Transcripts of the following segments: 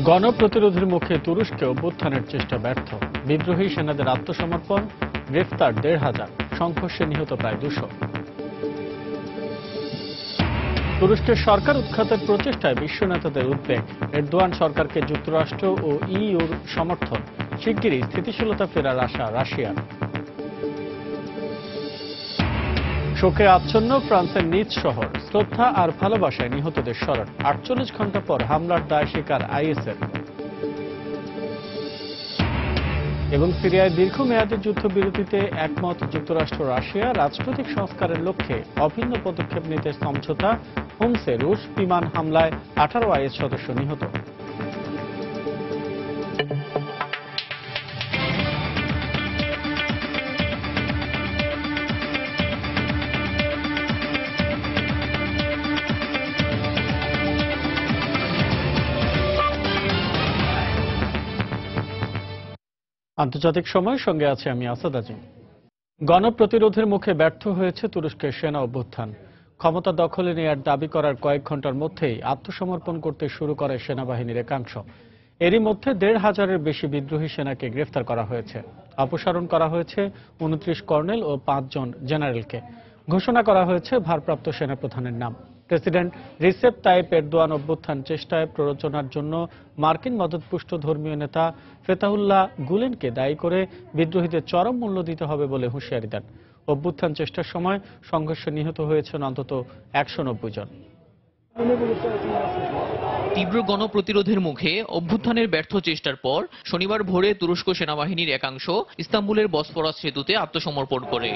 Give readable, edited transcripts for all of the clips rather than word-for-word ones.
গণপ্রতিরোধের মুখে তুরস্কে অভ্যুত্থানের চেষ্টা ব্যর্থ। বিদ্রোহী সেনাদের আত্মসমর্পণ, গ্রেফতার ১,৫০০, সংঘর্ষে নিহত প্রায় ২০০। তুরস্কের সরকার উৎখাতের প্রচেষ্টায় বিশ্ব নেতাদের উদ্বেগ। এরদোয়ান সরকারকে যুক্তরাষ্ট্র ও ইইউর সমর্থন, শিগগিরই স্থিতিশীলতা ফেরার আশা রাশিয়ার। শোকে আচ্ছন্ন ফ্রান্সের নিজ শহর, শ্রদ্ধা আর ভালোবাসায় নিহতদের স্মরণ। ৪৮ ঘণ্টা পর হামলার দায় স্বীকার আইএসের। এবং সিরিয়ায় দীর্ঘমেয়াদী যুদ্ধবিরতিতে একমত যুক্তরাষ্ট্র রাশিয়া। রাজনৈতিক সংস্কারের লক্ষ্যে অভিন্ন পদক্ষেপ নিতে সমঝোতা। হোমসে রুশ বিমান হামলায় ১৮ আইএস সদস্য নিহত। আন্তর্জাতিক সময়ের সঙ্গে আছে আমি আসাদ আজিম। গণপ্রতিরোধের মুখে ব্যর্থ হয়েছে তুরস্কের সেনা অভ্যুত্থান। ক্ষমতা দখলে নেয়ার দাবি করার কয়েক ঘন্টার মধ্যেই আত্মসমর্পণ করতে শুরু করে সেনাবাহিনীর একাংশ। এরই মধ্যে ১,৫০০-এর বেশি বিদ্রোহী সেনাকে গ্রেফতার করা হয়েছে। অপসারণ করা হয়েছে ২৯ কর্নেল ও ৫ জন জেনারেলকে। ঘোষণা করা হয়েছে ভারপ্রাপ্ত সেনাপ্রধানের নাম। প্রেসিডেন্ট রিসেপ তাইপ এরদোয়ান অভ্যুত্থান চেষ্টায় প্ররোচনার জন্য মার্কিন মদতপুষ্ট ধর্মীয় নেতা ফেতাহুল্লাহ গুলেনকে দায়ী করে বিদ্রোহীদের চরম মূল্য দিতে হবে বলে হুঁশিয়ারি দেন। অভ্যুত্থান চেষ্টার সময় সংঘর্ষে নিহত হয়েছেন অন্তত ১৯০ জন। তীব্র গণপ্রতিরোধের মুখে অভ্যুত্থানের ব্যর্থ চেষ্টার পর শনিবার ভোরে তুরস্ক সেনাবাহিনীর একাংশ ইস্তাম্বুলের বসফরাস সেতুতে আত্মসমর্পণ করে।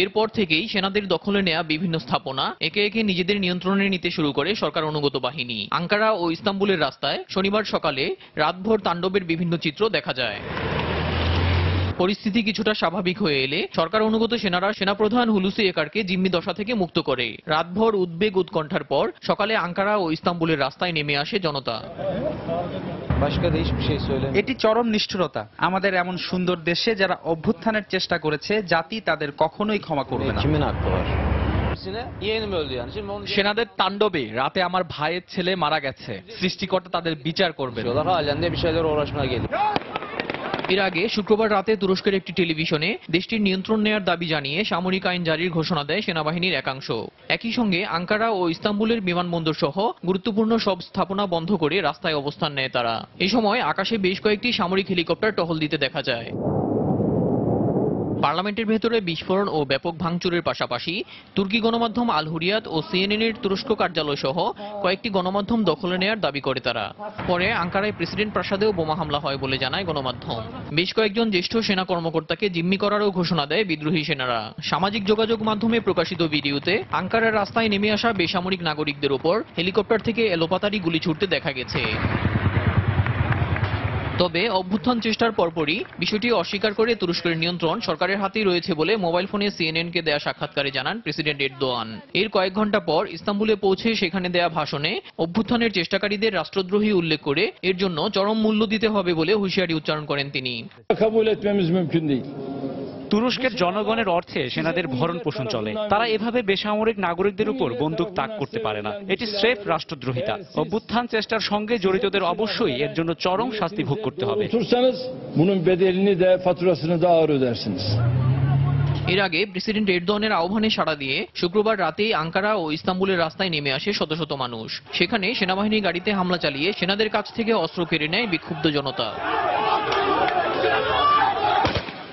এরপর থেকেই সেনাদের দখলে নেয়া বিভিন্ন স্থাপনা একে একে নিজেদের নিয়ন্ত্রণে নিতে শুরু করে সরকার অনুগত বাহিনী। আঙ্কারা ও ইস্তাম্বুলের রাস্তায় শনিবার সকালে রাতভর তাণ্ডবের বিভিন্ন চিত্র দেখা যায়। পরিস্থিতি কিছুটা স্বাভাবিক হয়ে এলে সরকার অনুগত সেনারা সেনাপ্রধান হুলুসি একারকে জিম্মি দশা থেকে মুক্ত করে। রাতভর উদ্বেগ উৎকণ্ঠার পর সকালে আঙ্কারা ও ইস্তাম্বুলের রাস্তায় নেমে আসে জনতা। এটি চরম নিষ্ঠুরতা। আমাদের এমন সুন্দর দেশে যারা অভ্যুত্থানের চেষ্টা করেছে, জাতি তাদের কখনোই ক্ষমা করবে না। সেনাদের তাণ্ডবে রাতে আমার ভাইয়ের ছেলে মারা গেছে। সৃষ্টিকর্তা তাদের বিচার করবে। এর আগে শুক্রবার রাতে তুরস্কের একটি টেলিভিশনে দেশটির নিয়ন্ত্রণ নেয়ার দাবি জানিয়ে সামরিক আইন জারির ঘোষণা দেয় সেনাবাহিনীর একাংশ। একই সঙ্গে আঙ্কারা ও ইস্তাম্বুলের বিমানবন্দর সহ গুরুত্বপূর্ণ সব স্থাপনা বন্ধ করে রাস্তায় অবস্থান নেয় তারা। এই সময় আকাশে বেশ কয়েকটি সামরিক হেলিকপ্টার টহল দিতে দেখা যায়। পার্লামেন্টের ভেতরে বিস্ফোরণ ও ব্যাপক ভাঙচুরের পাশাপাশি তুর্কি গণমাধ্যম আল হুরিয়াত ও সিএনএন-এর তুরস্ক কার্যালয় সহ কয়েকটি গণমাধ্যম দখলে নেয়ার দাবি করে তারা। পরে আঙ্কারায় প্রেসিডেন্ট প্রাসাদেও বোমা হামলা হয় বলে জানায় গণমাধ্যম। বেশ কয়েকজন জ্যেষ্ঠ সেনা কর্মকর্তাকে জিম্মি করারও ঘোষণা দেয় বিদ্রোহী সেনারা। সামাজিক যোগাযোগ মাধ্যমে প্রকাশিত ভিডিওতে আঙ্কারার রাস্তায় নেমে আসা বেসামরিক নাগরিকদের উপর হেলিকপ্টার থেকে এলোপাতাড়ি গুলি ছুড়তে দেখা গেছে। তবে অভ্যুত্থান চেষ্টার পরপরই বিষয়টি অস্বীকার করে তুরস্কের নিয়ন্ত্রণ সরকারের হাতেই রয়েছে বলে মোবাইল ফোনে সিএনএন-কে দেয়া সাক্ষাৎকারে জানান প্রেসিডেন্ট এরদোয়ান। এর কয়েক ঘন্টা পর ইস্তাম্বুলে পৌঁছে সেখানে দেয়া ভাষণে অভ্যুত্থানের চেষ্টাকারীদের রাষ্ট্রদ্রোহী উল্লেখ করে এর জন্য চরম মূল্য দিতে হবে বলে হুঁশিয়ারি উচ্চারণ করেন তিনি। তুরস্কের জনগণের অর্থে সেনাদের ভরণ পোষণ চলে। তারা এভাবে বেসামরিক নাগরিকদের উপর বন্দুক তাক করতে পারে না। এটি স্রেফ রাষ্ট্রদ্রোহিতা। অভ্যুত্থান চেষ্টার সঙ্গে জড়িতদের অবশ্যই এর জন্য চরম শাস্তি ভোগ করতে হবে। এর আগে প্রেসিডেন্ট এরদোয়ানের আহ্বানে সাড়া দিয়ে শুক্রবার রাতেই আঙ্কারা ও ইস্তাম্বুলের রাস্তায় নেমে আসে শত শত মানুষ। সেখানে সেনাবাহিনী গাড়িতে হামলা চালিয়ে সেনাদের কাছ থেকে অস্ত্র কেড়ে নেয় বিক্ষুব্ধ জনতা।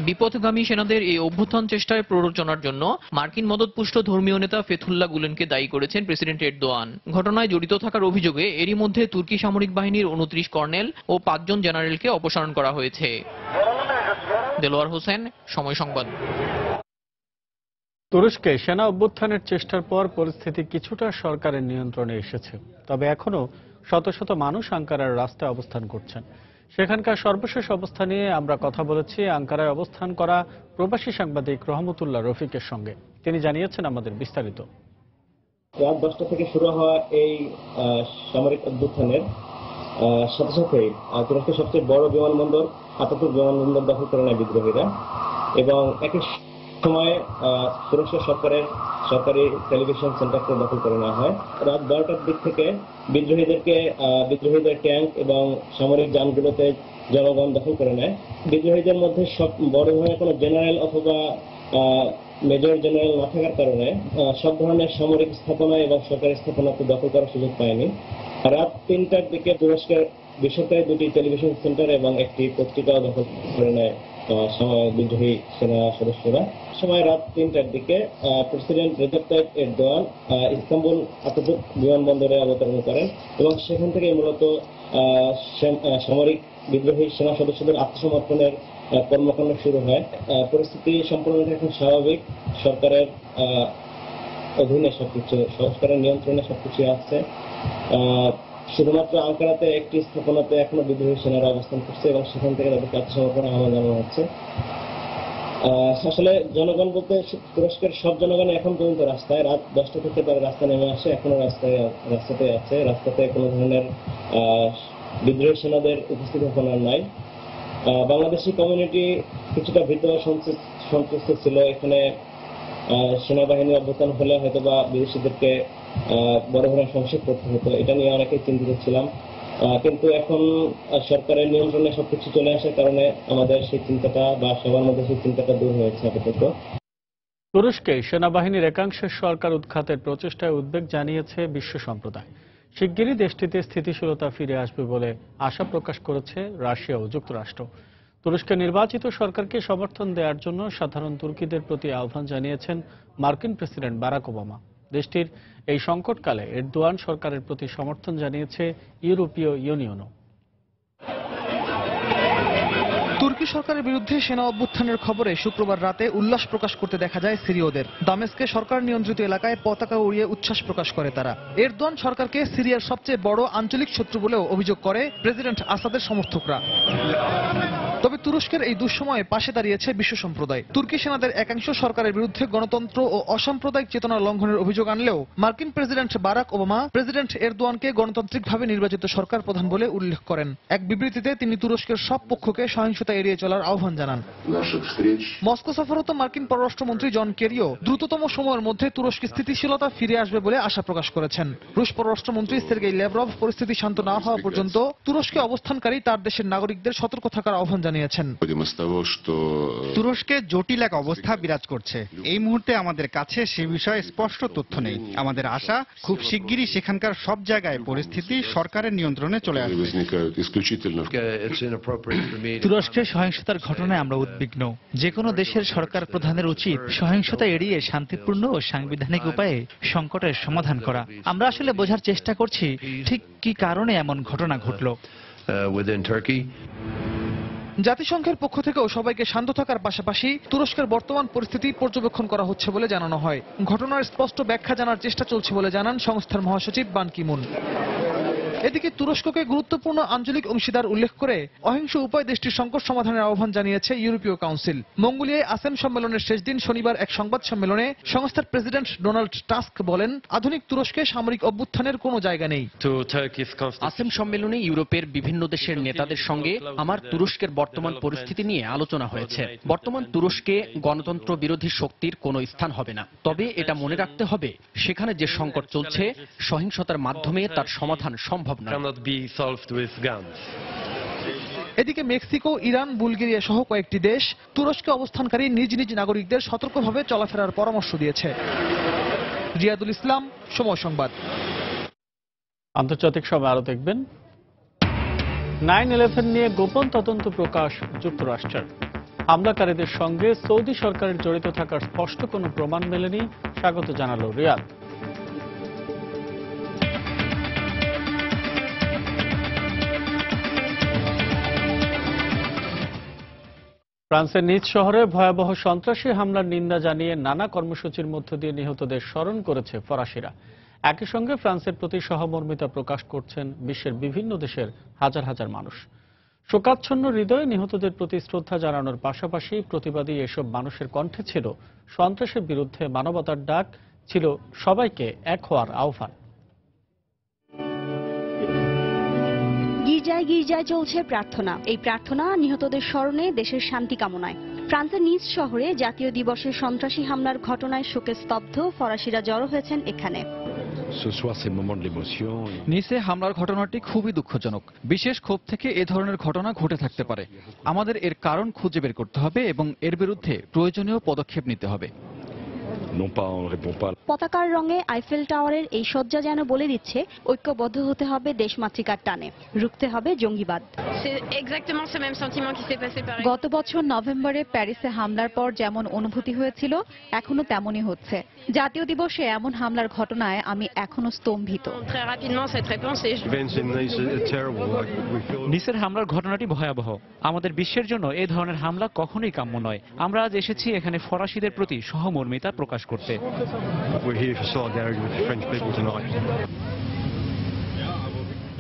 বিপথগামী সেনাদের এই অভ্যুত্থান চেষ্টায় প্ররোচনার জন্য মার্কিন মদতপুষ্ট ধর্মীয় নেতা ফেথুল্লাহ গুলেনকে দায়ী করেছেন প্রেসিডেন্ট এরদোয়ান। ঘটনায় জড়িত থাকার অভিযোগে এরই মধ্যে তুর্কি সামরিক বাহিনীর ২৯ কর্নেল ও ৫ জন জেনারেলকে অপসারণ করা হয়েছে। দেলোয়ার হোসেন, সময় সংবাদ। তুরস্কে সেনা অভ্যুত্থানের চেষ্টার পর পরিস্থিতি কিছুটা সরকারের নিয়ন্ত্রণে এসেছে। তবে এখনো শত শত মানুষ আঙ্কারার রাস্তায় অবস্থান করছেন। সেখানকার সর্বশেষ অবস্থা নিয়ে আমরা কথা বলেছি আঙ্কারায় অবস্থান করা প্রবাসী সাংবাদিক রহমতুল্লাহ রফিকের সঙ্গে। তিনি জানিয়েছেন আমাদের বিস্তারিত। রাত ১০টা থেকে শুরু হওয়া এই সামরিক অভ্যুত্থানের সাথে সাথেই তুরস্কের সবচেয়ে বড় বিমানবন্দর আতাতুর্ক বিমানবন্দর দখল করে নেয় বিদ্রোহীরা এবং একই সময়ে তুরস্ক সরকারের সরকারি টেলিভিশন সেন্টারকে দখল করে নেওয়া হয়। রাত 12টার দিক থেকে বিদ্রোহীদের ট্যাঙ্ক এবং সামরিক যানগুলোতে জনগণ দখল করে নেয়। বিদ্রোহীদের মধ্যে সব বড় ধরনের কোনো জেনারেল অথবা মেজর জেনারেল না থাকার কারণে সব ধরনের সামরিক স্থাপনা এবং সরকারি স্থাপনাকে দখল করার সুযোগ পায়নি। রাত 3টার দিকে তুরস্কের বেসরকারি 2টি টেলিভিশন সেন্টার এবং একটি পত্রিকাও দখল করে নেয় বিদ্রোহী সেনা সদস্যরা। সময় রাত 3টার দিকে president রেজেপ Tayyip Erdogan Istanbul Ataturk বিমানবন্দরে অবতরণ করেন এবং সেখান থেকে মূলত সামরিক বিদ্রোহী সেনা সদস্যদের আত্মসমর্পণের কর্মকাণ্ড শুরু হয়। পরিস্থিতি সম্পূর্ণ এখন স্বাভাবিক। সরকারের অধীনে সবকিছু, সরকারের নিয়ন্ত্রণে সবকিছু আছে। শুধুমাত্র আঙ্কারাতে একটি স্থাপনাতে এখনো বিদ্রোহী সেনারা অবস্থান করছে এবং সেখান থেকে তাদেরকে আত্মসমর্পণে আহ্বান জানানো হচ্ছে। আসলে জনগণ বলতে তুরস্কের সব জনগণ এখন পর্যন্ত রাস্তায়। রাত 10টা থেকে তারা রাস্তায় নেমে আসে, এখনো রাস্তাতে আছে। রাস্তাতে কোনো ধরনের বিদ্রোহী সেনাদের উপস্থিতি এখন আর নাই। বাংলাদেশি কমিউনিটি কিছুটা ভীত সন্তুষ্ট ছিল। এখানে সেনাবাহিনী অভ্যুত্থান হলে হয়তো বা বিদেশিদেরকে বড় ধরনের সমস্যা করতে হতো, এটা নিয়ে অনেকেই চিন্তিত ছিলাম। কিন্তু এখন সরকারের নিয়ন্ত্রণে সবকিছু চলে আসার কারণে আমাদের সেই চিন্তাটা বা সবার মধ্যে সেই চিন্তাটা দূর হয়েছে আপাতত। তুরস্কে সেনাবাহিনীর একাংশের সরকার উৎখাতের প্রচেষ্টায় উদ্বেগ জানিয়েছে বিশ্ব সম্প্রদায়। শিগগিরই দেশটিতে স্থিতিশীলতা ফিরে আসবে বলে আশা প্রকাশ করেছে রাশিয়া ও যুক্তরাষ্ট্র। তুরস্কের নির্বাচিত সরকারকে সমর্থন দেওয়ার জন্য সাধারণ তুর্কিদের প্রতি আহ্বান জানিয়েছেন মার্কিন প্রেসিডেন্ট বারাক ওবামা। দেশটির এই সংকটকালে এরদোয়ান সরকারের প্রতি সমর্থন জানিয়েছে ইউরোপীয় ইউনিয়নও। তুর্কি সরকারের বিরুদ্ধে সেনা অভ্যুত্থানের খবরে শুক্রবার রাতে উল্লাস প্রকাশ করতে দেখা যায় সিরীয়দের। দামেস্কে সরকার নিয়ন্ত্রিত এলাকায় পতাকা উড়িয়ে উচ্ছ্বাস প্রকাশ করে তারা। এরদোয়ান সরকারকে সিরিয়ার সবচেয়ে বড় আঞ্চলিক শত্রু বলেও অভিযোগ করে প্রেসিডেন্ট আসাদের সমর্থকরা। তবে তুরস্কের এই দুঃসময়ে পাশে দাঁড়িয়েছে বিশ্ব সম্প্রদায়। তুর্কি সেনাদের একাংশ সরকারের বিরুদ্ধে গণতন্ত্র ও অসাম্প্রদায়িক চেতনা লঙ্ঘনের অভিযোগ আনলেও মার্কিন প্রেসিডেন্ট বারাক ওবামা প্রেসিডেন্ট এরদোয়ানকে গণতান্ত্রিকভাবে নির্বাচিত সরকার প্রধান বলে উল্লেখ করেন। এক বিবৃতিতে তিনি তুরস্কের সব পক্ষকে সহিংসতা এড়িয়ে চলার আহ্বান জানান। মস্কো সফররত মার্কিন পররাষ্ট্রমন্ত্রী জন কেরিও দ্রুততম সময়ের মধ্যে তুরস্কে স্থিতিশীলতা ফিরে আসবে বলে আশা প্রকাশ করেছেন। রুশ পররাষ্ট্রমন্ত্রী সের্গেই ল্যাভরভ পরিস্থিতি শান্ত না হওয়া পর্যন্ত তুরস্কে অবস্থানকারী তার দেশের নাগরিকদের সতর্ক থাকার আহ্বান জানিয়েছেন। তুরস্কে জটিল এক অবস্থা বিরাজ করছে। এই মুহূর্তে আমাদের কাছে সে বিষয়ে স্পষ্ট তথ্য নেই। আমাদের আশা খুব শিগগিরই সেখানকার সব জায়গায় পরিস্থিতি সরকারের নিয়ন্ত্রণে চলে আসবে। তুরস্কের সহিংসতার ঘটনায় আমরা উদ্বিগ্ন। যে কোনো দেশের সরকার প্রধানের উচিত সহিংসতা এড়িয়ে শান্তিপূর্ণ ও সাংবিধানিক উপায়ে সংকটের সমাধান করা। আমরা আসলে বোঝার চেষ্টা করছি ঠিক কি কারণে এমন ঘটনা ঘটল। জাতিসংঘের পক্ষ থেকেও সবাইকে শান্ত থাকার পাশাপাশি তুরস্কের বর্তমান পরিস্থিতি পর্যবেক্ষণ করা হচ্ছে বলে জানানো হয়। ঘটনার স্পষ্ট ব্যাখ্যা জানার চেষ্টা চলছে বলে জানান সংস্থার মহাসচিব বান কি মুন। এদিকে তুরস্ককে গুরুত্বপূর্ণ আঞ্চলিক অংশীদার উল্লেখ করে অহিংস উপায় দেশটির সংকট সমাধানের আহ্বান জানিয়েছে ইউরোপীয় কাউন্সিল। মঙ্গোলিয়ায় আসেম সম্মেলনের শেষ দিন শনিবার এক সংবাদ সম্মেলনে সংস্থার প্রেসিডেন্ট ডোনাল্ড টাস্ক বলেন, আধুনিক তুরস্কে সামরিক অভ্যুত্থানের কোনো জায়গা নেই। আসেম সম্মেলনে ইউরোপের বিভিন্ন দেশের নেতাদের সঙ্গে আমার তুরস্কের বর্তমান পরিস্থিতি নিয়ে আলোচনা হয়েছে। বর্তমান তুরস্কে গণতন্ত্র বিরোধী শক্তির কোনো স্থান হবে না। তবে এটা মনে রাখতে হবে, সেখানে যে সংকট চলছে সহিংসতার মাধ্যমে তার সমাধান সম্ভব না। এদিকে মেক্সিকো, ইরান, বুলগেরিয়া সহ কয়েকটি দেশ তুরস্কে অবস্থানকারী নিজ নিজ নাগরিকদের সতর্কভাবে চলাফেরার পরামর্শ দিয়েছে। রিয়াদুল ইসলাম, সময় সংবাদ। আন্তর্জাতিক সময় আরো দেখবেন। 9/11 নিয়ে গোপন তদন্ত প্রকাশ যুক্তরাষ্ট্রের। হামলাকারীদের সঙ্গে সৌদি সরকারের জড়িত থাকার স্পষ্ট কোনো প্রমাণ মেলেনি, স্বাগত জানালো রিয়াদ। ফ্রান্সের নিজ শহরে ভয়াবহ সন্ত্রাসী হামলার নিন্দা জানিয়ে নানা কর্মসূচির মধ্য দিয়ে নিহতদের স্মরণ করেছে ফরাসিরা। একই সঙ্গে ফ্রান্সের প্রতি সহমর্মিতা প্রকাশ করছেন বিশ্বের বিভিন্ন দেশের হাজার হাজার মানুষ। শোকাচ্ছন্ন হৃদয়ে নিহতদের প্রতি শ্রদ্ধা জানানোর পাশাপাশি প্রতিবাদী এসব মানুষের কণ্ঠে ছিল সন্ত্রাসের বিরুদ্ধে মানবতার ডাক, ছিল সবাইকে এক হওয়ার আহ্বান। গির্জায় গির্জায় চলছে প্রার্থনা। এই প্রার্থনা নিহতদের স্মরণে, দেশের শান্তি কামনায়। ফ্রান্সের নিস শহরে জাতীয় দিবসের সন্ত্রাসী হামলার ঘটনায় শোকে স্তব্ধ ফরাসিরা জড়ো হয়েছেন এখানে। নিসে হামলার ঘটনাটি খুবই দুঃখজনক। বিশেষ ক্ষোভ থেকে এ ধরনের ঘটনা ঘটে থাকতে পারে। আমাদের এর কারণ খুঁজে বের করতে হবে এবং এর বিরুদ্ধে প্রয়োজনীয় পদক্ষেপ নিতে হবে। পতাকার রঙে আইফেল টাওয়ারের এই সজ্জা যেন বলে দিচ্ছে ঐক্যবদ্ধ হতে হবে দেশমাতৃকার টানে, রুখতে হবে জঙ্গিবাদ। গত বছর নভেম্বরে প্যারিসে হামলার পর যেমন অনুভূতি হয়েছিল এখনো তেমনই হচ্ছে। জাতীয় দিবসে এমন হামলার ঘটনায় আমি এখনো স্তম্ভিত। নিসের হামলার ঘটনাটি ভয়াবহ। আমাদের বিশ্বের জন্য এ ধরনের হামলা কখনোই কাম্য নয়। আমরা আজ এসেছি এখানে ফরাসিদের প্রতি সহমর্মিতা প্রকাশ করতে।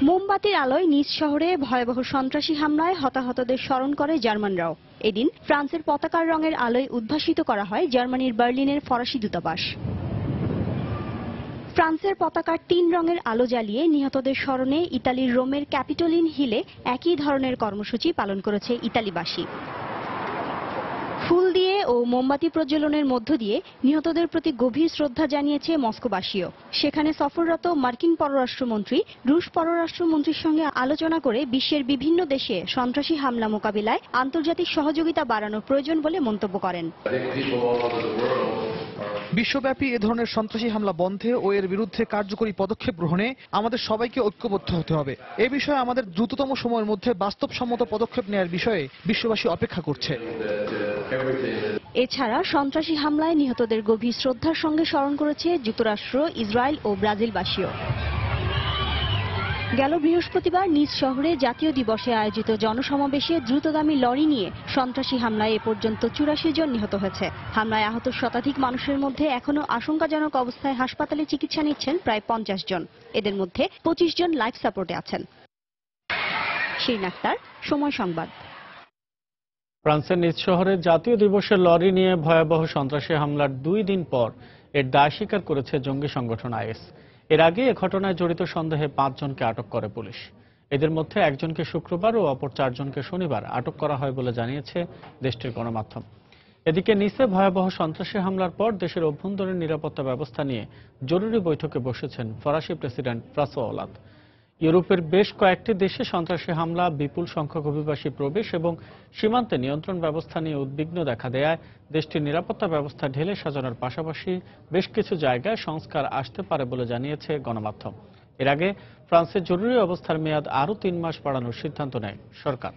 মোমবাতির আলোয় নিস শহরে ভয়াবহ সন্ত্রাসী হামলায় হতাহতদের স্মরণ করে জার্মানরাও। এদিন ফ্রান্সের পতাকার রঙের আলোয় উদ্ভাসিত করা হয় জার্মানির বার্লিনের ফরাসি দূতাবাস। ফ্রান্সের পতাকার 3 রঙের আলো জ্বালিয়ে নিহতদের স্মরণে ইতালির রোমের ক্যাপিটোলিন হিলে একই ধরনের কর্মসূচি পালন করেছে ইতালিবাসী। ফুল দিয়ে ও মোমবাতি প্রজ্বলনের মধ্য দিয়ে নিহতদের প্রতি গভীর শ্রদ্ধা জানিয়েছে মস্কোবাসীও। সেখানে সফররত মার্কিন পররাষ্ট্রমন্ত্রী রুশ পররাষ্ট্রমন্ত্রীর সঙ্গে আলোচনা করে বিশ্বের বিভিন্ন দেশে সন্ত্রাসী হামলা মোকাবিলায় আন্তর্জাতিক সহযোগিতা বাড়ানোর প্রয়োজন বলে মন্তব্য করেন। বিশ্বব্যাপী এ ধরনের সন্ত্রাসী হামলা বন্ধে ও এর বিরুদ্ধে কার্যকরী পদক্ষেপ গ্রহণে আমাদের সবাইকে ঐক্যবদ্ধ হতে হবে। এ বিষয়ে আমাদের দ্রুততম সময়ের মধ্যে বাস্তবসম্মত পদক্ষেপ নেওয়ার বিষয়ে বিশ্ববাসী অপেক্ষা করছে। এছাড়া সন্ত্রাসী হামলায় নিহতদের গভীর শ্রদ্ধার সঙ্গে স্মরণ করেছে যুক্তরাষ্ট্র, ইসরায়েল ও ব্রাজিলবাসীও। গেল বৃহস্পতিবার নিজ শহরে জাতীয় দিবসে আয়োজিত জনসমাবেশে দ্রুতগামী লরি নিয়ে সন্ত্রাসী হামলায় এ পর্যন্ত 84 জন নিহত হয়েছে। হামলায় আহত শতাধিক মানুষের মধ্যে এখনো আশঙ্কাজনক অবস্থায় হাসপাতালে চিকিৎসা নিচ্ছেন প্রায় 50 জন। এদের মধ্যে 25 জন লাইফ সাপোর্টে আছেন। শিরিন আক্তার, সময় সংবাদ। ফ্রান্সের নিজ শহরে জাতীয় দিবসের লরি নিয়ে ভয়াবহ সন্ত্রাসী হামলার 2 দিন পর এর দায় স্বীকার করেছে জঙ্গি সংগঠন আইএস। এর আগে এ ঘটনায় জড়িত সন্দেহে 5 জনকে আটক করে পুলিশ। এদের মধ্যে একজনকে শুক্রবার ও অপর 4 জনকে শনিবার আটক করা হয় বলে জানিয়েছে দেশটির গণমাধ্যম। এদিকে নিসে ভয়াবহ সন্ত্রাসী হামলার পর দেশের অভ্যন্তরীণ নিরাপত্তা ব্যবস্থা নিয়ে জরুরি বৈঠকে বসেছেন ফরাসি প্রেসিডেন্ট ফ্রাঁসোয়া ওলাঁদ। ইউরোপের বেশ কয়েকটি দেশে সন্ত্রাসী হামলা, বিপুল সংখ্যক অভিবাসী প্রবেশ এবং সীমান্তে নিয়ন্ত্রণ ব্যবস্থা নিয়ে উদ্বিগ্ন দেখা দেয়ায় দেশটির নিরাপত্তা ব্যবস্থা ঢেলে সাজানোর পাশাপাশি বেশ কিছু জায়গায় সংস্কার আসতে পারে বলে জানিয়েছে গণমাধ্যম। এর আগে ফ্রান্সের জরুরি অবস্থার মেয়াদ আরও 3 মাস বাড়ানোর সিদ্ধান্ত নেয় সরকার।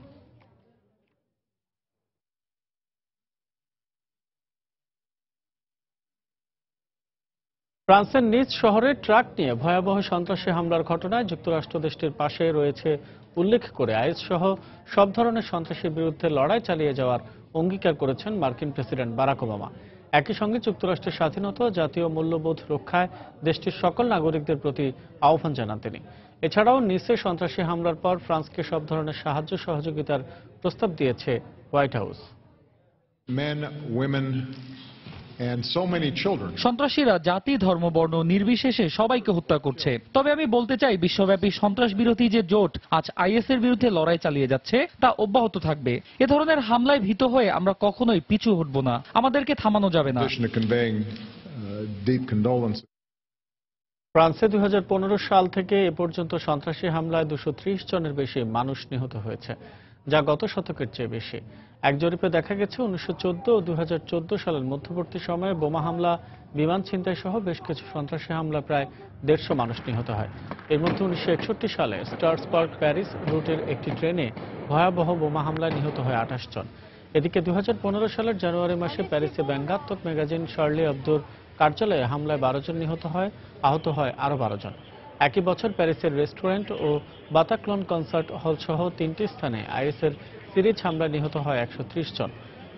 ফ্রান্সের নিজ শহরে ট্রাক নিয়ে ভয়াবহ সন্ত্রাসী হামলার ঘটনায় যুক্তরাষ্ট্র দেশটির পাশে রয়েছে উল্লেখ করে আইএস সহ সব ধরনের সন্ত্রাসীর বিরুদ্ধে লড়াই চালিয়ে যাওয়ার অঙ্গীকার করেছেন মার্কিন প্রেসিডেন্ট বারাক ওবামা। একই সঙ্গে যুক্তরাষ্ট্রের স্বাধীনতা ও জাতীয় মূল্যবোধ রক্ষায় দেশটির সকল নাগরিকদের প্রতি আহ্বান জানান তিনি। এছাড়াও নিসে সন্ত্রাসী হামলার পর ফ্রান্সকে সব ধরনের সাহায্য সহযোগিতার প্রস্তাব দিয়েছে হোয়াইট হাউস। সন্ত্রাসীরা জাতি, ধর্ম, বর্ণ নির্বিশেষে সবাইকে হত্যা করছে। তবে আমি বলতে চাই, বিশ্বব্যাপী সন্ত্রাস বিরোধী যে জোট আজ আইএস এর বিরুদ্ধে লড়াই চালিয়ে যাচ্ছে তা অব্যাহত থাকবে। এ ধরনের হামলায় ভীত হয়ে আমরা কখনোই পিছু হটব না। আমাদেরকে থামানো যাবে না। ফ্রান্সে 2015 সাল থেকে এ পর্যন্ত সন্ত্রাসী হামলায় 230 জনের বেশি মানুষ নিহত হয়েছে, যা গত শতকের চেয়ে বেশি। এক জরিপে দেখা গেছে 1914 ও 2014 সালের মধ্যবর্তী সময়ে বোমা হামলা, বিমান ছিনতাই সহ বেশ কিছু সন্ত্রাসী হামলা প্রায় 150 মানুষ নিহত হয়। এর মধ্যে 1961 সালে স্ট্রাসবার্গ প্যারিস রুটের একটি ট্রেনে ভয়াবহ বোমা হামলায় নিহত হয় 28 জন। এদিকে 2015 সালের জানুয়ারি মাসে প্যারিসে ব্যঙ্গাত্মক ম্যাগাজিন শার্লি এবদোর কার্যালয়ে হামলায় 12 জন নিহত হয়, আহত হয় আরও 12 জন। একই বছর প্যারিসের রেস্টুরেন্ট ও বাতাক্লন কনসার্ট হল সহ 3টি স্থানে আইএসের সিরিজ হামলায় নিহত হয় 130 জন।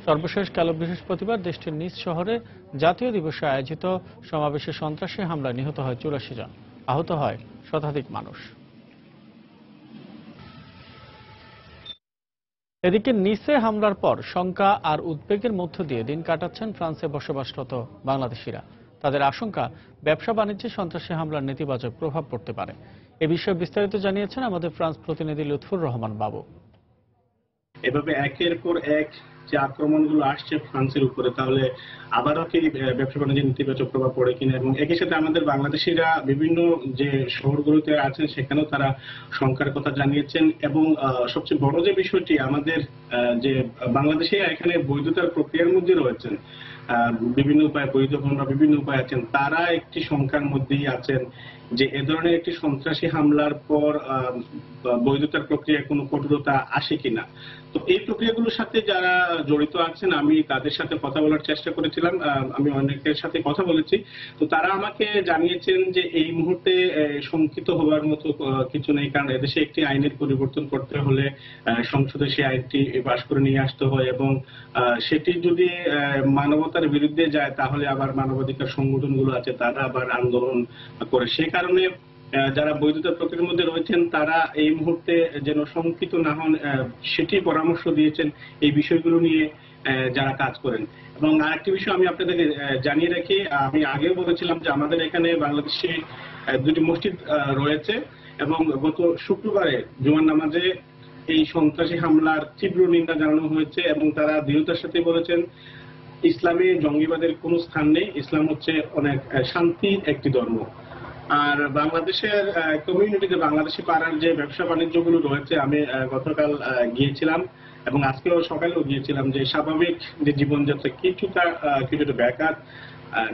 সর্বশেষ কাল বৃহস্পতিবার দেশটির নিজ শহরে জাতীয় দিবসে আয়োজিত সমাবেশে সন্ত্রাসী হামলায় নিহত হয় 84 জন, আহত হয় শতাধিক মানুষ। এদিকে নিসে হামলার পর শঙ্কা আর উদ্বেগের মধ্য দিয়ে দিন কাটাচ্ছেন ফ্রান্সে বসবাসরত বাংলাদেশিরা। তাদের আশঙ্কা, ব্যবসা বাণিজ্যে সন্ত্রাসী হামলার নেতিবাচক প্রভাব পড়তে পারে। এ বিষয়ে বিস্তারিত জানিয়েছেন আমাদের ফ্রান্স প্রতিনিধি লুৎফুর রহমান বাবু। এভাবে একের পর এক যে আক্রমণগুলো আসছে ফ্রান্সের উপরে, তাহলে আবারও কি ব্যবসা বাণিজ্যের নেতিবাচক প্রভাব পড়ে কিনা, এবং একই সাথে আমাদের বাংলাদেশিরা বিভিন্ন যে শহরগুলোতে আছেন সেখানেও তারা শঙ্কার কথা জানিয়েছেন। এবং সবচেয়ে বড় যে বিষয়টি, আমাদের যে বাংলাদেশিরা এখানে বৈধতার প্রক্রিয়ার মধ্যে রয়েছেন, বিভিন্ন উপায়ে বৈধ ভ্রমণ বিভিন্ন উপায় আছেন, তারা একটি শঙ্কার মধ্যেই আছেন যে এ ধরনের একটি সন্ত্রাসী হামলার পর বৈধতার প্রক্রিয়ায় কোনো কঠোরতা আসে কিনা। তো এই প্রক্রিয়াগুলোর সাথে যারা জড়িত আছেন আমি তাদের সাথে কথা বলার চেষ্টা করেছিলাম, আমি অনেকের সাথে কথা বলেছি। তো তারা আমাকে জানিয়েছেন যে এই মুহূর্তে শঙ্কিত হওয়ার মতো কিছু নেই, কারণ এদেশে একটি আইনের পরিবর্তন করতে হলে সংসদে সেই আইনটি পাশ করে নিয়ে আসতে হয়, এবং সেটি যদি মানবতার বিরুদ্ধে যায় তাহলে আবার মানবাধিকার সংগঠনগুলো আছে তারা আবার আন্দোলন করে। সে কারণে যারা বৈধতার প্রক্রিয়ার মধ্যে রয়েছেন তারা এই মুহূর্তে যেন শঙ্কিত না হন সেটি পরামর্শ দিয়েছেন এই বিষয়গুলো নিয়ে যারা কাজ করেন। এবং আরেকটি বিষয় আমি আপনাদেরকে জানিয়ে রাখি, আমি আগেও বলেছিলাম যে আমাদের এখানে বাংলাদেশে দুটি মসজিদ রয়েছে, এবং গত শুক্রবারে জুমার নামাজে এই সন্ত্রাসী হামলার তীব্র নিন্দা জানানো হয়েছে, এবং তারা দৃঢ়তার সাথে বলেছেন ইসলামে জঙ্গিবাদের কোনো স্থান নেই, ইসলাম হচ্ছে অনেক শান্তির একটি ধর্ম। আর বাংলাদেশের কমিউনিটিতে বাংলাদেশি পাড়ার যে ব্যবসা বাণিজ্যগুলো রয়েছে, আমি গতকাল গিয়েছিলাম এবং আজকেও সকালেও গিয়েছিলাম, যে স্বাভাবিক যে জীবনযাত্রা কিছুটা ব্যাঘাত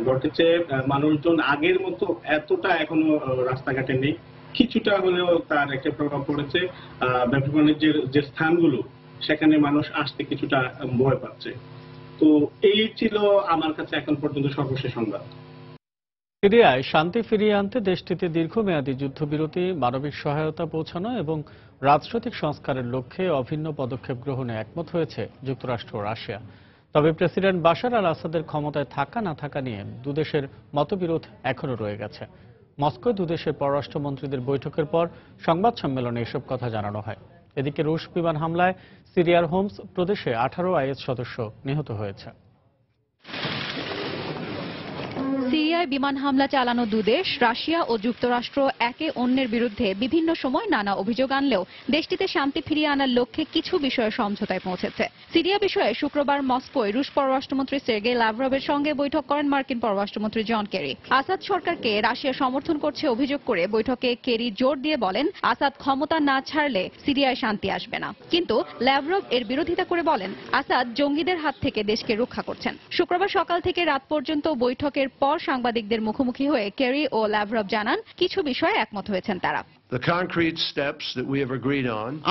ঘটেছে। মানুষজন আগের মতো এতটা এখনো রাস্তাঘাটে নেই, কিছুটা হলেও তার একটা প্রভাব পড়েছে। ব্যবসা বাণিজ্যের যে স্থানগুলো সেখানে মানুষ আসতে কিছুটা ভয় পাচ্ছে। তো এই ছিল আমার কাছে এখন পর্যন্ত সর্বশেষ সংবাদ। সিরিয়ায় শান্তি ফিরিয়ে আনতে দেশটিতে দীর্ঘমেয়াদী যুদ্ধবিরতি, মানবিক সহায়তা পৌঁছানো এবং রাজনৈতিক সংস্কারের লক্ষ্যে অভিন্ন পদক্ষেপ গ্রহণে একমত হয়েছে যুক্তরাষ্ট্র ও রাশিয়া। তবে প্রেসিডেন্ট বাশার আল আসাদের ক্ষমতায় থাকা না থাকা নিয়ে দুদেশের মতবিরোধ এখনো রয়ে গেছে। মস্কোয় দুদেশের পররাষ্ট্রমন্ত্রীদের বৈঠকের পর সংবাদ সম্মেলনে এসব কথা জানানো হয়। এদিকে রুশ বিমান হামলায় সিরিয়ার হোমস প্রদেশে 18 আইএস সদস্য নিহত হয়েছে। সিরিয়ায় বিমান হামলা চালানো দুদেশ রাশিয়া ও যুক্তরাষ্ট্র একে অন্যের বিরুদ্ধে বিভিন্ন সময় নানা অভিযোগ আনলেও দেশটিতে শান্তি ফিরিয়ে আনার লক্ষ্যে কিছু বিষয়ে সমঝোতায় পৌঁছেছে। সিরিয়া বিষয়ে শুক্রবার মস্কোয় রুশ পররাষ্ট্রমন্ত্রী সের্গেই লাভরভের সঙ্গে বৈঠক করেন মার্কিন পররাষ্ট্রমন্ত্রী জন কেরি। আসাদ সরকারকে রাশিয়া সমর্থন করছে অভিযোগ করে বৈঠকে কেরি জোর দিয়ে বলেন, আসাদ ক্ষমতা না ছাড়লে সিরিয়ায় শান্তি আসবে না। কিন্তু লাভরভ এর বিরোধিতা করে বলেন, আসাদ জঙ্গিদের হাত থেকে দেশকে রক্ষা করছেন। শুক্রবার সকাল থেকে রাত পর্যন্ত বৈঠকের পর সাংবাদিকদের মুখোমুখি হয়ে কেরি ও লাভরভ জানান কিছু বিষয়ে একমত হয়েছেন তারা।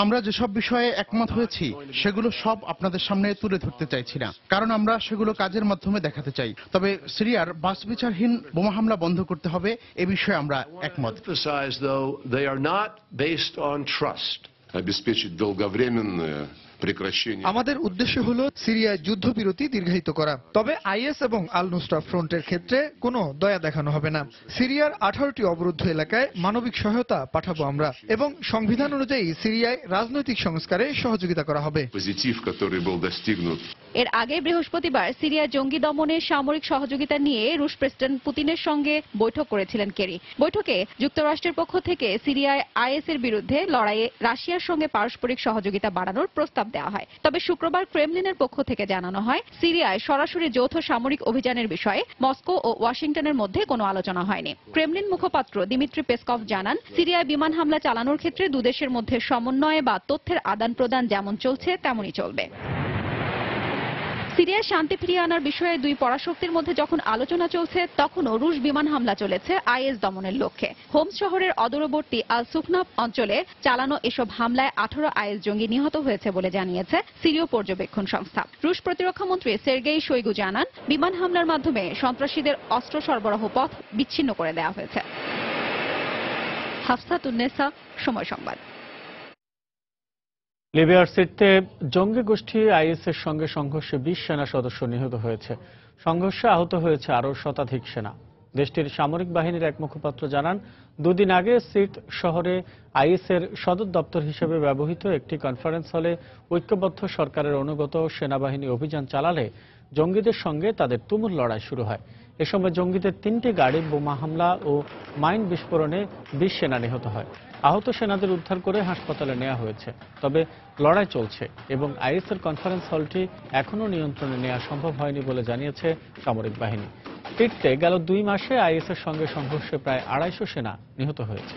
আমরা যেসব বিষয়ে একমত হয়েছি সেগুলো সব আপনাদের সামনে তুলে ধরতে চাইছি না, কারণ আমরা সেগুলো কাজের মাধ্যমে দেখাতে চাই। তবে সিরিয়ার বাছবিচারহীন বোমা হামলা বন্ধ করতে হবে, এ বিষয়ে আমরা একমত। আমাদের উদ্দেশ্য হলো সিরিয়ায় যুদ্ধবিরতি দীর্ঘায়িত করা, তবে আইএস এবং আল নুসরা ফ্রন্টের ক্ষেত্রে কোনো দয়া দেখানো হবে না। সিরিয়ার 18টি অবরুদ্ধ এলাকায় মানবিক সহায়তা পাঠাবো আমরা, এবং সংবিধান অনুযায়ী সিরিয়ায় রাজনৈতিক সংস্কারে সহযোগিতা করা হবে। এর আগে বৃহস্পতিবার সিরিয়া জঙ্গি দমনে সামরিক সহযোগিতা নিয়ে রুশ প্রেসিডেন্ট পুতিনের সঙ্গে বৈঠক করেছিলেন কেরি। বৈঠকে যুক্তরাষ্ট্রের পক্ষ থেকে সিরিয়ায় আইএস এর বিরুদ্ধে লড়াইয়ে রাশিয়ার সঙ্গে পারস্পরিক সহযোগিতা বাড়ানোর প্রস্তাব দেওয়া হয়। তবে শুক্রবার ক্রেমলিনের পক্ষ থেকে জানানো হয়, সিরিয়ায় সরাসরি যৌথ সামরিক অভিযানের বিষয়ে মস্কো ও ওয়াশিংটনের মধ্যে কোনো আলোচনা হয়নি। ক্রেমলিন মুখপাত্র দিমিত্রি পেসকভ জানান, সিরিয়ায় বিমান হামলা চালানোর ক্ষেত্রে দুদেশের মধ্যে সমন্বয় বা তথ্যের আদান প্রদান যেমন চলছে তেমনই চলবে। সিরিয়ায় শান্তি ফিরিয়ে আনার বিষয়ে দুই পরাশক্তির মধ্যে যখন আলোচনা চলছে, তখনও রুশ বিমান হামলা চলেছে আইএস দমনের লক্ষ্যে। হোমস শহরের অদূরবর্তী আল সুকনাপ অঞ্চলে চালানো এসব হামলায় 18 আইএস জঙ্গি নিহত হয়েছে বলে জানিয়েছে সিরীয় পর্যবেক্ষণ সংস্থা। রুশ প্রতিরক্ষামন্ত্রী সের্গেই শোইগু জানান, বিমান হামলার মাধ্যমে সন্ত্রাসীদের অস্ত্র সরবরাহ পথ বিচ্ছিন্ন করে দেওয়া হয়েছে। হাফসাতুন্নেসা, সময় সংবাদ। লিবিয়ার সিরতে জঙ্গি গোষ্ঠী আইএসের সঙ্গে সংঘর্ষে 20 সেনা সদস্য নিহত হয়েছে। সংঘর্ষে আহত হয়েছে আরও শতাধিক সেনা। দেশটির সামরিক বাহিনীর এক মুখপাত্র জানান, দুদিন আগে সির্ট শহরে আইএসের সদর দপ্তর হিসেবে ব্যবহৃত একটি কনফারেন্স হলে ঐক্যবদ্ধ সরকারের অনুগত সেনাবাহিনী অভিযান চালালে জঙ্গিদের সঙ্গে তাদের তুমুল লড়াই শুরু হয়। এ সময় জঙ্গিদের 3টি গাড়ি বোমা হামলা ও মাইন বিস্ফোরণে 20 সেনা নিহত হয়। আহত সেনাদের উদ্ধার করে হাসপাতালে নেওয়া হয়েছে। তবে লড়াই চলছে এবং আইএসের কনফারেন্স হলটি এখনও নিয়ন্ত্রণে নেওয়া সম্ভব হয়নি বলে জানিয়েছে সামরিক বাহিনী। টিকতে গেল 2 মাসে আইএসের সঙ্গে সংঘর্ষে প্রায় 250 সেনা নিহত হয়েছে।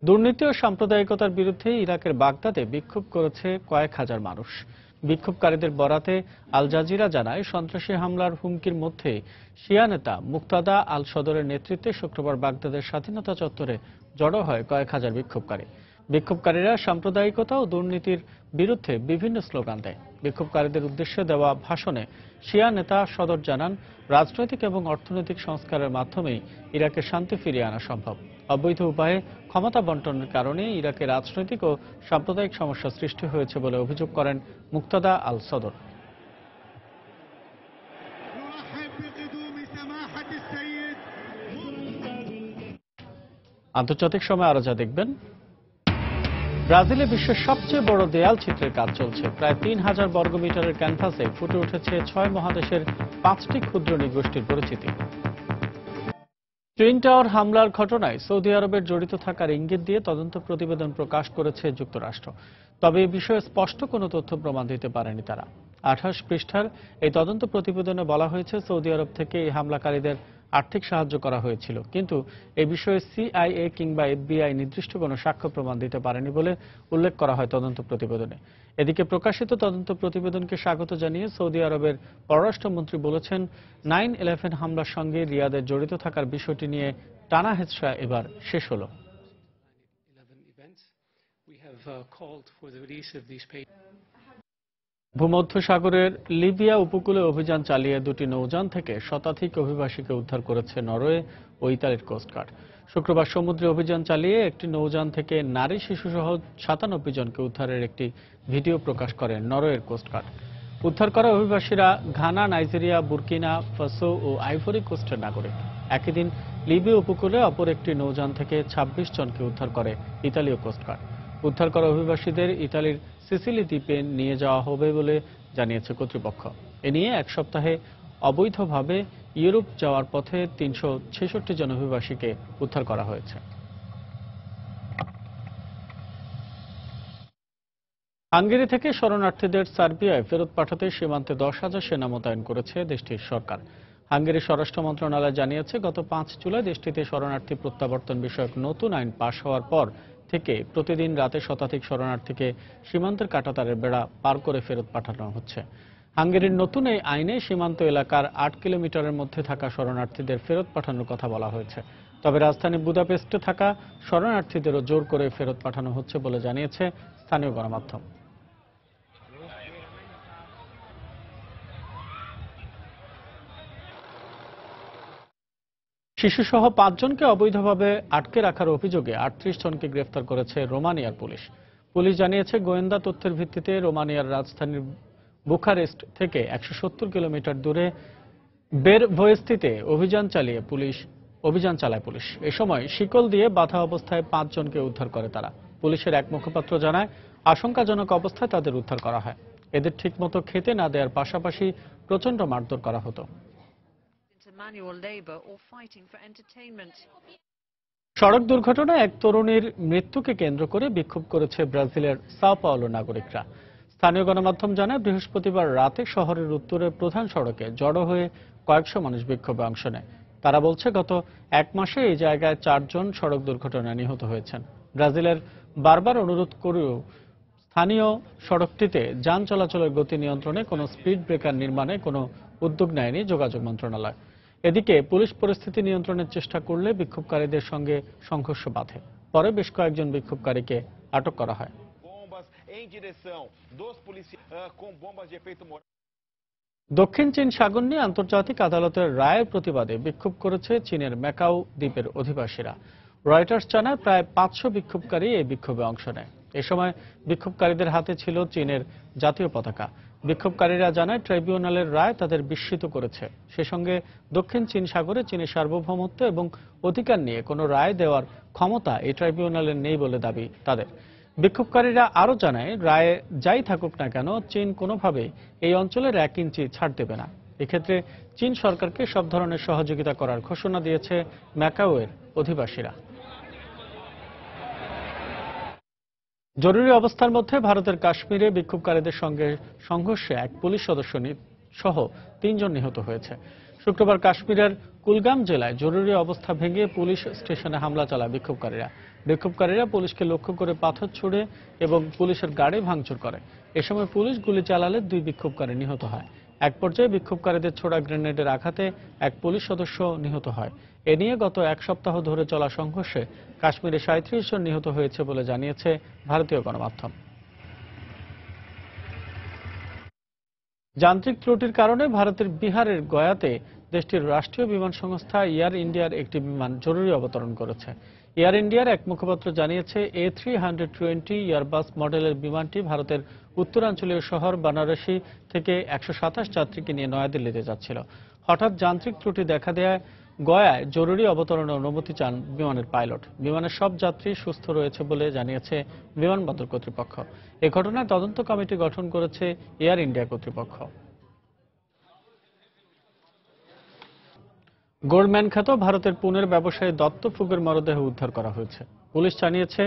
দুর্নীতি ও সাম্প্রদায়িকতার বিরুদ্ধে ইরাকের বাগদাদে বিক্ষোভ করেছে কয়েক হাজার মানুষ। বিক্ষোভকারীদের বরাতে আল জাজিরা জানায়, সন্ত্রাসী হামলার হুমকির মধ্যে শিয়া নেতা মুক্তাদা আল সদরের নেতৃত্বে শুক্রবার বাগদাদের স্বাধীনতা চত্বরে জড়ো হয় কয়েক হাজার বিক্ষোভকারী। বিক্ষোভকারীরা সাম্প্রদায়িকতা ও দুর্নীতির বিরুদ্ধে বিভিন্ন স্লোগান দেয়। বিক্ষোভকারীদের উদ্দেশ্যে দেওয়া ভাষণে শিয়া নেতা সদর জানান, রাজনৈতিক এবং অর্থনৈতিক সংস্কারের মাধ্যমেই ইরাকে শান্তি ফিরিয়ে আনা সম্ভব। অবৈধ উপায়ে ক্ষমতা বন্টনের কারণে ইরাকে রাজনৈতিক ও সাম্প্রদায়িক সমস্যা সৃষ্টি হয়েছে বলে অভিযোগ করেন মুক্তাদা আল সদর। আন্তর্জাতিক সময় আরো যা দেখবেন, ব্রাজিলে বিশ্বের সবচেয়ে বড় দেয়াল চিত্রের কাজ চলছে। প্রায় 3000 বর্গমিটারের ক্যানভাসে ফুটে উঠেছে 6 মহাদেশের 5টি ক্ষুদ্র নৃগোষ্ঠীর পরিচিতি। টুইন টাওয়ার হামলার ঘটনায় সৌদি আরবের জড়িত থাকার ইঙ্গিত দিয়ে তদন্ত প্রতিবেদন প্রকাশ করেছে যুক্তরাষ্ট্র। তবে এ বিষয়ে স্পষ্ট কোনো তথ্য প্রমাণ দিতে পারেনি তারা। 28 পৃষ্ঠার এই তদন্ত প্রতিবেদনে বলা হয়েছে, সৌদি আরব থেকে এই হামলাকারীদের আর্থিক সাহায্য করা হয়েছিল, কিন্তু এ বিষয়ে সিআইএ কিংবা এফবিআই নির্দিষ্ট কোনো সাক্ষ্য প্রমাণ দিতে পারেনি বলে উল্লেখ করা হয় তদন্ত প্রতিবেদনে। এদিকে প্রকাশিত তদন্ত প্রতিবেদনকে স্বাগত জানিয়ে সৌদি আরবের পররাষ্ট্রমন্ত্রী বলেছেন, 9/11 হামলার সঙ্গে রিয়াদের জড়িত থাকার বিষয়টি নিয়ে টানা হেঁচড়া এবার শেষ হলো। ভূমধ্যসাগরের লিবিয়া উপকূলে অভিযান চালিয়ে 2টি নৌযান থেকে শতাধিক অভিবাসীকে উদ্ধার করেছে নরওয়ে ও ইতালির কোস্টগার্ড। শুক্রবার সমুদ্রে অভিযান চালিয়ে একটি নৌযান থেকে নারী শিশুসহ 97 জনকে উদ্ধারের একটি ভিডিও প্রকাশ করে নরওয়ের কোস্টগার্ড। উদ্ধার করা অভিবাসীরা ঘানা, নাইজেরিয়া, বুর্কিনা ফাসো ও আইভরি কোস্টের নাগরিক। একই দিন লিবিয়া উপকূলে অপর একটি নৌযান থেকে 26 জনকে উদ্ধার করে ইতালীয় কোস্টগার্ড। উদ্ধার করা অভিবাসীদের ইতালির সিসিলি দ্বীপে নিয়ে যাওয়া হবে বলে জানিয়েছে কর্তৃপক্ষ। এ নিয়ে এক সপ্তাহে অবৈধভাবে ইউরোপ যাওয়ার পথে 366 জন অভিবাসীকে উদ্ধার করা হয়েছে। হাঙ্গেরি থেকে শরণার্থীদের সার্বিয়ায় ফেরত পাঠাতে সীমান্তে 10,000 সেনা মোতায়েন করেছে দেশটির সরকার। হাঙ্গেরির স্বরাষ্ট্র মন্ত্রণালয় জানিয়েছে, গত 5 জুলাই দেশটিতে শরণার্থী প্রত্যাবর্তন বিষয়ক নতুন আইন পাশ হওয়ার পর থেকে প্রতিদিন রাতে শতাধিক শরণার্থীকে সীমান্তের কাঁটাতারের বেড়া পার করে ফেরত পাঠানো হচ্ছে। হাঙ্গেরির নতুন এই আইনে সীমান্ত এলাকার 8 কিলোমিটারের মধ্যে থাকা শরণার্থীদের ফেরত পাঠানোর কথা বলা হয়েছে। তবে রাজধানী বুদাপেস্টে থাকা শরণার্থীদেরও জোর করে ফেরত পাঠানো হচ্ছে বলে জানিয়েছে স্থানীয় গণমাধ্যম। শিশুসহ 5 জনকে অবৈধভাবে আটকে রাখার অভিযোগে 38 জনকে গ্রেফতার করেছে রোমানিয়ার পুলিশ। পুলিশ জানিয়েছে, গোয়েন্দা তথ্যের ভিত্তিতে রোমানিয়ার রাজধানীর বুখারেস্ট থেকে 170 কিলোমিটার দূরে বেরভোয়েস্তিতে অভিযান চালায় পুলিশ। এ সময় শিকল দিয়ে বাধা অবস্থায় 5 জনকে উদ্ধার করে তারা। পুলিশের এক মুখপাত্র জানায়, আশঙ্কাজনক অবস্থায় তাদের উদ্ধার করা হয়। এদের ঠিকমতো খেতে না দেওয়ার পাশাপাশি প্রচণ্ড মারধর করা হতো। সড়ক দুর্ঘটনায় এক তরুণীর মৃত্যুকে কেন্দ্র করে বিক্ষোভ করেছে ব্রাজিলের সাও পাওলো নাগরিকরা। স্থানীয় গণমাধ্যম জানায়, বৃহস্পতিবার রাতে শহরের উত্তরের প্রধান সড়কে জড়ো হয়ে কয়েকশো মানুষ বিক্ষোভে অংশ নেয়। তারা বলছে, গত 1 মাসে এই জায়গায় 4 জন সড়ক দুর্ঘটনায় নিহত হয়েছেন। ব্রাজিলের বারবার অনুরোধ করেও স্থানীয় সড়কটিতে যান চলাচলের গতি নিয়ন্ত্রণে কোনো স্পিড ব্রেকার নির্মাণে কোনো উদ্যোগ নেয়নি যোগাযোগ মন্ত্রণালয়। এদিকে পুলিশ পরিস্থিতি নিয়ন্ত্রণের চেষ্টা করলে বিক্ষোভকারীদের সঙ্গে সংঘর্ষ বাধে। পরে বেশ কয়েকজন বিক্ষোভকারীকে আটক করা হয়। দক্ষিণ চীন সাগর নিয়ে আন্তর্জাতিক আদালতের রায়ের প্রতিবাদে বিক্ষোভ করেছে চীনের ম্যাকাও দ্বীপের অধিবাসীরা। রয়টার্স জানায়, প্রায় 500 বিক্ষোভকারী এই বিক্ষোভে অংশ নেয়। এ সময় বিক্ষোভকারীদের হাতে ছিল চীনের জাতীয় পতাকা। বিক্ষোভকারীরা জানায়, ট্রাইব্যুনালের রায় তাদের বিস্মিত করেছে। সে সঙ্গে দক্ষিণ চীন সাগরে চীনের সার্বভৌমত্ব এবং অধিকার নিয়ে কোনো রায় দেওয়ার ক্ষমতা এই ট্রাইব্যুনালের নেই বলে দাবি তাদের। বিক্ষোভকারীরা আরও জানায়, রায়ে যাই থাকুক না কেন, চীন কোনোভাবেই এই অঞ্চলের 1 ইঞ্চি ছাড় দেবে না। এক্ষেত্রে চীন সরকারকে সব ধরনের সহযোগিতা করার ঘোষণা দিয়েছে ম্যাকাওয়ের অধিবাসীরা। জরুরি অবস্থার মধ্যে ভারতের কাশ্মীরে বিক্ষোভকারীদের সঙ্গে সংঘর্ষে এক পুলিশ সদস্য সহ 3 জন নিহত হয়েছে। শুক্রবার কাশ্মীরের কুলগাম জেলায় জরুরি অবস্থা ভেঙে পুলিশ স্টেশনে হামলা চালায় বিক্ষোভকারীরা পুলিশকে লক্ষ্য করে পাথর ছুড়ে এবং পুলিশের গাড়ি ভাঙচুর করে। এ সময় পুলিশ গুলি চালালে 2 বিক্ষোভকারী নিহত হয়। এক পর্যায়ে বিক্ষোভকারীদের ছোড়া গ্রেনেডের আঘাতে এক পুলিশ সদস্য নিহত হয়। এ নিয়ে গত 1 সপ্তাহ ধরে চলা সংঘর্ষে কাশ্মীরে 37 জন নিহত হয়েছে বলে জানিয়েছে ভারতীয় গণমাধ্যম। যান্ত্রিক ত্রুটির কারণে ভারতের বিহারের গয়াতে দেশটির রাষ্ট্রীয় বিমান সংস্থা এয়ার ইন্ডিয়ার একটি বিমান জরুরি অবতরণ করেছে। এয়ার ইন্ডিয়ার এক মুখপাত্র জানিয়েছে A320 এয়ারবাস মডেলের বিমানটি ভারতের উত্তরাঞ্চলীয় শহর বানারসি থেকে 127 যাত্রীকে নিয়ে নয়াদিল্লিতে যাচ্ছিল। হঠাৎ যান্ত্রিক ত্রুটি দেখা দেয়ায় গয়ায় জরুরি অবতরণের অনুমতি চান বিমানের পাইলট। বিমানের সব যাত্রী সুস্থ রয়েছে বলে জানিয়েছে বিমানবন্দর কর্তৃপক্ষ। এ ঘটনায় তদন্ত কমিটি গঠন করেছে এয়ার ইন্ডিয়া কর্তৃপক্ষ। গোল্ডম্যান খ্যাত ভারতের পুনের ব্যবসায়ী দত্ত ফুগের মরদেহ উদ্ধার করা হয়েছে। পুলিশ জানিয়েছে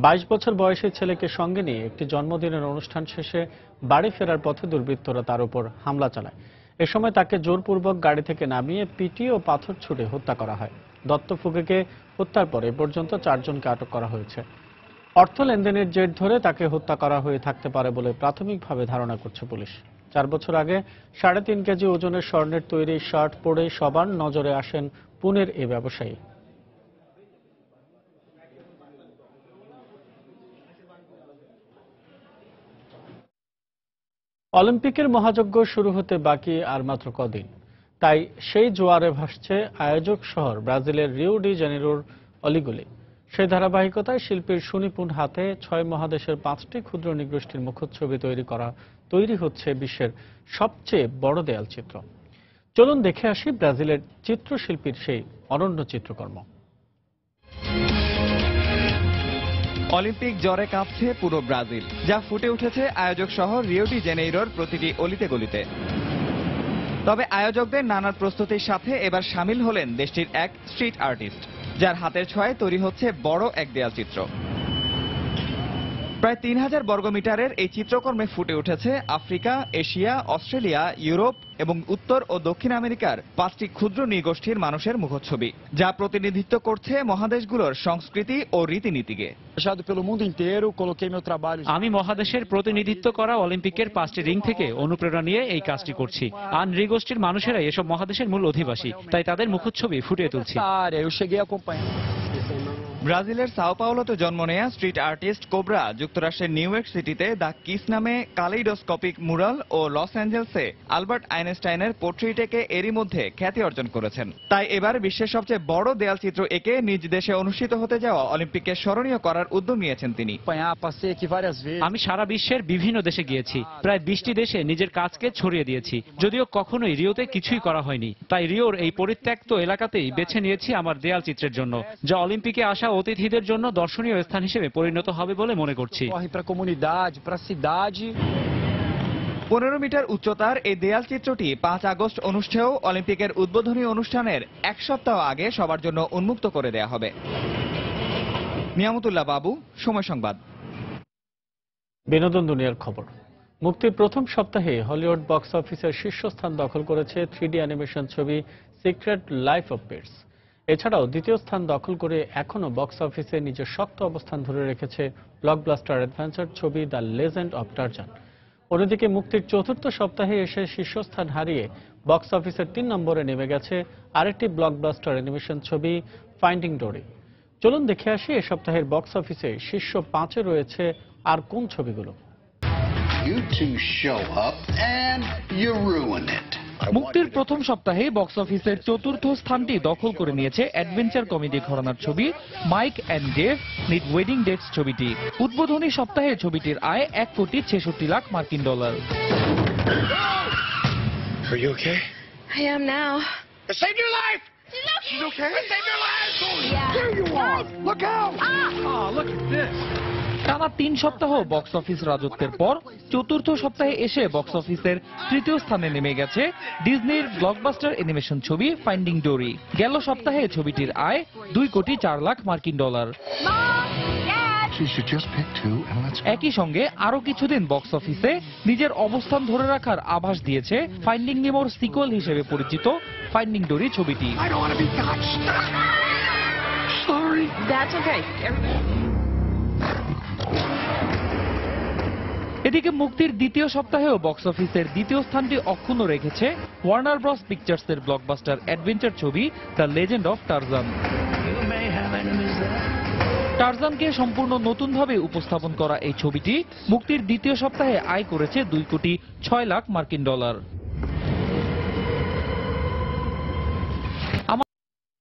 22 বছর বয়সী ছেলেকে সঙ্গে নিয়ে একটি জন্মদিনের অনুষ্ঠান শেষে বাড়ি ফেরার পথে দুর্বৃত্তরা তার উপর হামলা চালায়। এ সময় তাকে জোরপূর্বক গাড়ি থেকে নামিয়ে পিটিয়ে ও পাথর ছুড়ে হত্যা করা হয়। দত্ত ফুগেকে হত্যার পর এ পর্যন্ত 4 জনকে আটক করা হয়েছে। অর্থ লেনদেনের জের ধরে তাকে হত্যা করা হয়ে থাকতে পারে বলে প্রাথমিকভাবে ধারণা করছে পুলিশ। 4 বছর আগে 3.5 কেজি ওজনের স্বর্ণের তৈরি শার্ট পরে সবার নজরে আসেন পুনের এ ব্যবসায়ী। অলিম্পিকের মহাযজ্ঞ শুরু হতে বাকি আর মাত্র কদিন, তাই সেই জোয়ারে ভাসছে আয়োজক শহর ব্রাজিলের রিও ডি জেনেরোর অলিগলি। সেই ধারাবাহিকতায় শিল্পীর সুনিপুণ হাতে 6 মহাদেশের 5টি ক্ষুদ্র নৃগোষ্ঠীর মুখচ্ছবি তৈরি হচ্ছে বিশ্বের সবচেয়ে বড় দেয়াল চিত্র। চলুন দেখে আসি ব্রাজিলের চিত্রশিল্পীর সেই অনন্য চিত্রকর্ম। অলিম্পিক জ্বরে কাঁপছে পুরো ব্রাজিল, যা ফুটে উঠেছে আয়োজক শহর রিও ডি জেনেইরোর প্রতিটি অলিতে গলিতে। তবে আয়োজকদের নানান প্রস্তুতির সাথে এবার সামিল হলেন দেশটির এক স্ট্রিট আর্টিস্ট, যার হাতের ছোঁয়ায় তৈরি হচ্ছে বড় এক দেয়াল চিত্র। প্রায় 3000 বর্গমিটারের এই চিত্রকর্মে ফুটে উঠেছে আফ্রিকা, এশিয়া, অস্ট্রেলিয়া, ইউরোপ এবং উত্তর ও দক্ষিণ আমেরিকার 5টি ক্ষুদ্র নৃগোষ্ঠীর মানুষের মুখচ্ছবি, যা প্রতিনিধিত্ব করছে মহাদেশগুলোর সংস্কৃতি ও রীতিনীতিকে। আমি মহাদেশের প্রতিনিধিত্ব করা অলিম্পিকের 5টি রিং থেকে অনুপ্রেরণা নিয়ে এই কাজটি করছি। আর নৃগোষ্ঠীর মানুষেরাই এসব মহাদেশের মূল অধিবাসী, তাই তাদের মুখচ্ছবি ফুটিয়ে তুলছি। ব্রাজিলের সাও পাওলোতে জন্ম নেয়া স্ট্রিট আর্টিস্ট কোবরা যুক্তরাষ্ট্রের নিউ ইয়র্ক সিটিতে দ্য কিস নামে কালেইডোস্কোপিক মুরাল ও লস অ্যাঞ্জেলসে আলবার্ট আইনস্টাইনের পোর্ট্রেট এঁকে এরই মধ্যে খ্যাতি অর্জন করেছেন। তাই এবার বিশ্বের সবচেয়ে বড় দেয়াল চিত্র এঁকে নিজ দেশে অনুষ্ঠিত হতে যাওয়া অলিম্পিককে স্মরণীয় করার উদ্যোগ নিয়েছেন তিনি। আমি সারা বিশ্বের বিভিন্ন দেশে গিয়েছি, প্রায় 20টি দেশে নিজের কাজকে ছড়িয়ে দিয়েছি। যদিও কখনোই রিওতে কিছুই করা হয়নি, তাই রিওর এই পরিত্যক্ত এলাকাতেই বেছে নিয়েছি আমার দেয়াল চিত্রের জন্য, যা অলিম্পিকে আসা অতিথিদের জন্য দর্শনীয় স্থান হিসেবে পরিণত হবে বলে মনে করছি। 15 মিটার উচ্চতার এই দেয়াল চিত্রটি 5 আগস্ট অনুষ্ঠেয় অলিম্পিকের উদ্বোধনী অনুষ্ঠানের 1 সপ্তাহ আগে সবার জন্য উন্মুক্ত করে দেয়া হবে। নিয়ামতুল্লাহ বাবু, সময় সংবাদ। বিনোদন দুনিয়ার খবর। মুক্তির প্রথম সপ্তাহে হলিউড বক্স অফিসের শীর্ষস্থান দখল করেছে 3D অ্যানিমেশন ছবি সিক্রেট লাইফ অফ পেটস। এছাড়াও দ্বিতীয় স্থান দখল করে এখনও বক্স অফিসে নিজের শক্ত অবস্থান ধরে রেখেছে ব্লকবাস্টার অ্যাডভেঞ্চার ছবি দ্য লেজেন্ড অব টারজান। অন্যদিকে মুক্তির চতুর্থ সপ্তাহে এসে শীর্ষস্থান হারিয়ে বক্স অফিসের 3 নম্বরে নেমে গেছে আরেকটি ব্লকবাস্টার অ্যানিমেশন ছবি ফাইন্ডিং ডোরি। চলুন দেখে আসি এ সপ্তাহের বক্স অফিসে শীর্ষ 5-এ রয়েছে আর কোন ছবিগুলো। মুক্তির প্রথম সপ্তাহে বক্স অফিসের চতুর্থ স্থানটি দখল করে নিয়েছে অ্যাডভেঞ্চার কমেডি ঘরানার ছবি Mike and Dave need wedding dates ছবিটি। উদ্বোধনী সপ্তাহে ছবিটির আয় $1.66 কোটি। Are you okay? I am now. I saved your life! She's okay? I saved your life! Yeah. There you are! Look out! Ah! Oh, look at this! টানা 3 সপ্তাহ box office রাজত্বের পর চতুর্থ সপ্তাহে এসে বক্স অফিসের তৃতীয় স্থানে নেমে গেছে ডিজনির ব্লকবাস্টার অ্যানিমেশন ছবি ফাইন্ডিং ডোরি। গেল সপ্তাহে ছবিটির আয় $2.4 কোটি। একই সঙ্গে আরো কিছুদিন বক্স অফিসে নিজের অবস্থান ধরে রাখার আভাস দিয়েছে ফাইন্ডিং নিমোর সিকুয়েল হিসেবে পরিচিত ফাইন্ডিং ডোরি ছবিটি। এদিকে মুক্তির দ্বিতীয় সপ্তাহেও বক্স অফিসের দ্বিতীয় স্থানটি অক্ষুণ্ণ রেখেছে ওয়ার্নার ব্রস পিকচার্সের ব্লকবাস্টার অ্যাডভেঞ্চার ছবি দ্য লেজেন্ড অফ টারজান। টারজানকে সম্পূর্ণ নতুনভাবে উপস্থাপন করা এই ছবিটি মুক্তির দ্বিতীয় সপ্তাহে আয় করেছে $2.6 কোটি।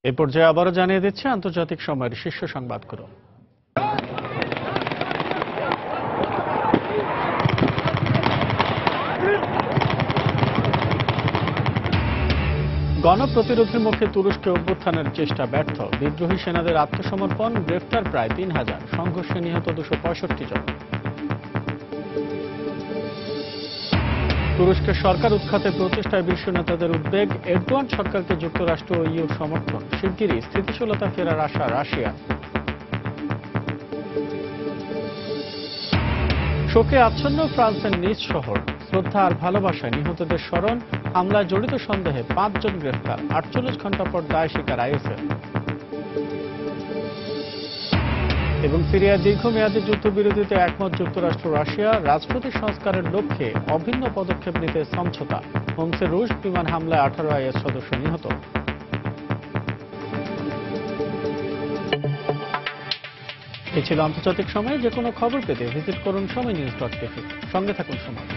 এ পর্যায়ে আবারও জানিয়ে দিচ্ছে আন্তর্জাতিক সময়ের শীর্ষ সংবাদগুলো। গণপ্রতিরোধের মুখে তুরস্কে অভ্যুত্থানের চেষ্টা ব্যর্থ, বিদ্রোহী সেনাদের আত্মসমর্পণ, গ্রেফতার প্রায় 3000, সংঘর্ষে নিহত 265 জন। তুরস্কের সরকার উৎখাতে প্রচেষ্টায় বিশ্ব নেতাদের উদ্বেগ, এরদোয়ান সরকারকে যুক্তরাষ্ট্র ও ইউর সমর্থন, শিগগিরই স্থিতিশীলতা ফেরার আশা রাশিয়া। শোকে আচ্ছন্ন ফ্রান্সের নিজ শহর, শ্রদ্ধা আর ভালোবাসায় নিহতদের স্মরণ, হামলায় জড়িত সন্দেহে 5 জন গ্রেফতার, 48 ঘণ্টা পর দায় স্বীকার আইএসের। এবং সিরিয়ার দীর্ঘমেয়াদী যুদ্ধবিরতিতে একমত যুক্তরাষ্ট্র রাশিয়া, রাজনৈতিক সংস্কারের লক্ষ্যে অভিন্ন পদক্ষেপ নিতে সমঝোতা, হোমসে রুশ বিমান হামলায় 18 আইএস সদস্য নিহত। এই ছিল আন্তর্জাতিক সময়ে। যে কোনো খবর পেতে ভিজিট করুন সময়নিউজ.tv। সঙ্গে থাকুন সময়।